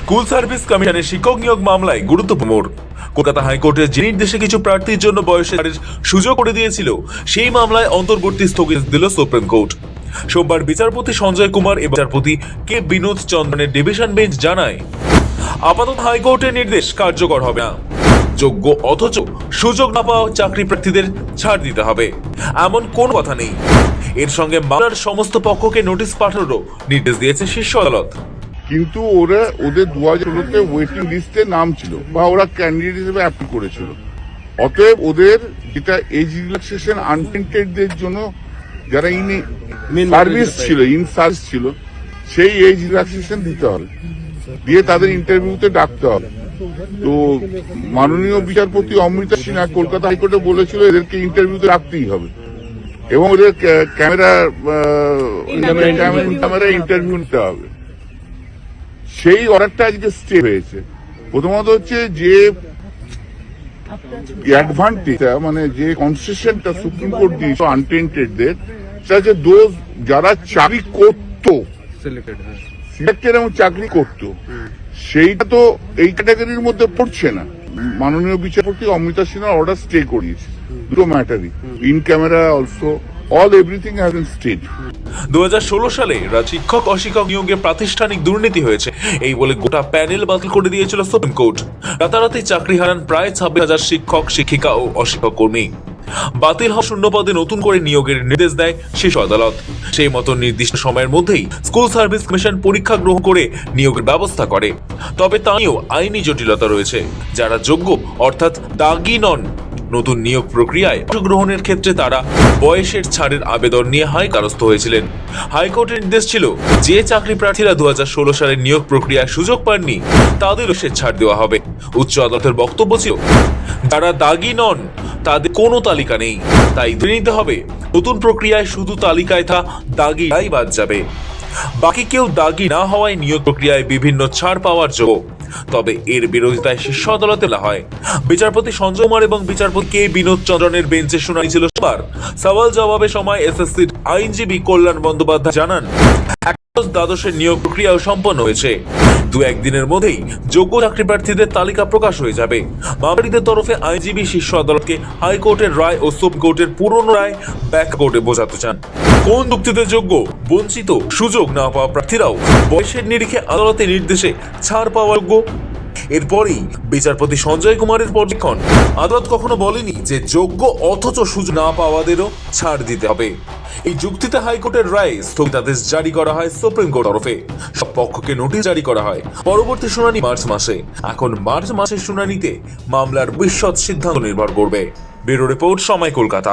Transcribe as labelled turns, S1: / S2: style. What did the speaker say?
S1: School service কমিশনের শিক্ষক নিয়োগ মামলায় গুরুত্বপূর্ণ মোড়। কলকাতা হাইকোর্টের যে নির্দেশে কিছু প্রার্থীর জন্য বয়সের সুযোগ করে দিয়েছিল, সেই মামলায় অন্তর্বর্তী স্থগিত দিল সুপ্রিম কোর্ট। সোমবার বিচারপতি সঞ্জয় কুমার এবং বিচারপতি কে বিনোদ চন্দ্রনের ডিভিশন বেঞ্চ জানায়, আপাতত হাইকোর্টের নির্দেশ কার্যকর হবে না। যোগ্য অথচ সুযোগ না পাওয়া চাকরি প্রার্থীদের ছাড় দিতে হবে, এমন কোন কথা নেই। এর সঙ্গে মামলার সমস্ত পক্ষকে নোটিশ পাঠানোরও নির্দেশ দিয়েছে শীর্ষ আদালত।
S2: কিন্তু ওদের 2016-তে ওয়েটিং লিস্টে নাম ছিল বা ওরা ক্যান্ডিডেট হিসেবে অ্যাপ্লাই করেছিল। অতএব ওদের যেটা এজ রিল্যাক্সেশন আনটেন্টেডদের জন্য যারা সার্ভিস ছিল সেই এজ রিল্যাক্সেশন দিতে হবে, দিয়ে তাদের ইন্টারভিউতে ডাকতে হবে। তো মাননীয় বিচারপতি অমৃতা সিনহা কলকাতা হাইকোর্টে বলেছিল এদেরকে ইন্টারভিউতে রাখতেই হবে এবং ওদের ক্যামেরা ইন্টারভিউ নিতে হবে। সেই অর্ডারটা আজকে স্টে হয়েছে। প্রথমত হচ্ছে যে অ্যাডভান্টেজ মানে যে কনসেশনটা সুপ্রিম কোর্ট দিয়েছে আনটেন্টেডদের, সেটা হচ্ছে দোজ যারা চাকরি করতো সিলেক্টেড এবং চাকরি করতো, সেইটা তো এই ক্যাটাগরির মধ্যে পড়ছে না। মাননীয় বিচারপতি অমৃতা সিনহার অর্ডার স্টে করিয়েছে দুটো ম্যাটারই, in camera also all everything has been stayed.
S1: 2016 সালে শিক্ষক অশিক্ষক নিয়োগে প্রাতিষ্ঠানিক দুর্নীতি হয়েছে এই বলে গোটা প্যানেল বাতিল করে দিয়েছিল সুপ্রিম কোর্ট। রাতারাতি চাকরি হারান প্রায় 26,000 শিক্ষক, শিক্ষিকা ও অশিক্ষক কর্মী। বাতিল হওয়া শূন্য পদে নতুন করে নিয়োগের নির্দেশ দেয় শীর্ষ আদালত। সেই মতো নির্দিষ্ট সময়ের মধ্যেই স্কুল সার্ভিস কমিশন পরীক্ষা গ্রহণ করে নিয়োগের ব্যবস্থা করে। তবে তা নিয়েও আইনি জটিলতা রয়েছে। যারা যোগ্য অর্থাৎ দাগি নন, নতুন নিয়োগ প্রক্রিয়ায় অংশগ্রহণের ক্ষেত্রে তারা বয়সের ছাড়ের আবেদন নিয়ে দ্বারস্থ হয়েছিলেন। হাইকোর্টের নির্দেশ ছিল, যে চাকরি প্রার্থীরা 2016 সালের নিয়োগ প্রক্রিয়ায় সুযোগ পাননি তাদেরও সে ছাড় দেওয়া হবে। উচ্চ আদালতের বক্তব্য ছিল, যারা দাগি নন তাদের কোনো তালিকা নেই, তাই ধরে নিতে হবে নতুন প্রক্রিয়ায় শুধু তালিকায় দাগিরাই বাদ যাবে। বাকি কেউ দাগি না হওয়ায় নিয়োগ প্রক্রিয়ায় বিভিন্ন ছাড় পাওয়ার যোগ্য। তবে এর বিরোধিতায় শীর্ষ আদালতে বলা হয়। বিচারপতি সঞ্জয় কুমার এবং বিচারপতি কে বিনোদ চন্দ্রনের বেঞ্চে শুনানি ছিল সোমবার। সওয়াল জবাবের সময় এসএসসির আইনজীবী কল্যাণ বন্দ্যোপাধ্যায় জানান, দ্বাদশের নিয়োগ প্রক্রিয়াও সম্পন্ন হয়েছে। 2-1 দিনের মধ্যেই যোগ্য চাকরি প্রার্থীদের তালিকা প্রকাশ হয়ে যাবে। মামলাকারীদের তরফে আইনজীবী শীর্ষ আদালতকে হাইকোর্টের রায় ও সুপ্রিম কোর্টের পুরনো রায় ব্যাখ্যা কোর্টে বোঝাতে চান। কোন যুক্তিতে যোগ্য, বঞ্চিত, সুযোগ না পাওয়া প্রার্থীরাও বয়সের নিরিখে আদালতের নির্দেশে ছাড় পাওয়া যোগ্য। এরপরেই বিচারপতি সঞ্জয় কুমারের পর্যবেক্ষণ, আদালত কখনো বলেনি যে যোগ্য অথচ সুযোগ না পাওয়াদেরও ছাড় দিতে হবে। এই যুক্তিতে হাইকোর্টের রায় স্থগিতাদেশ জারি করা হয় সুপ্রিম কোর্ট তরফে। সব পক্ষকে নোটিশ জারি করা হয়। পরবর্তী শুনানি মার্চ মাসে। এখন মার্চ মাসের শুনানিতে মামলার বিশদ সিদ্ধান্ত নির্ভর করবে। ব্যুরো রিপোর্ট, সময়, কলকাতা।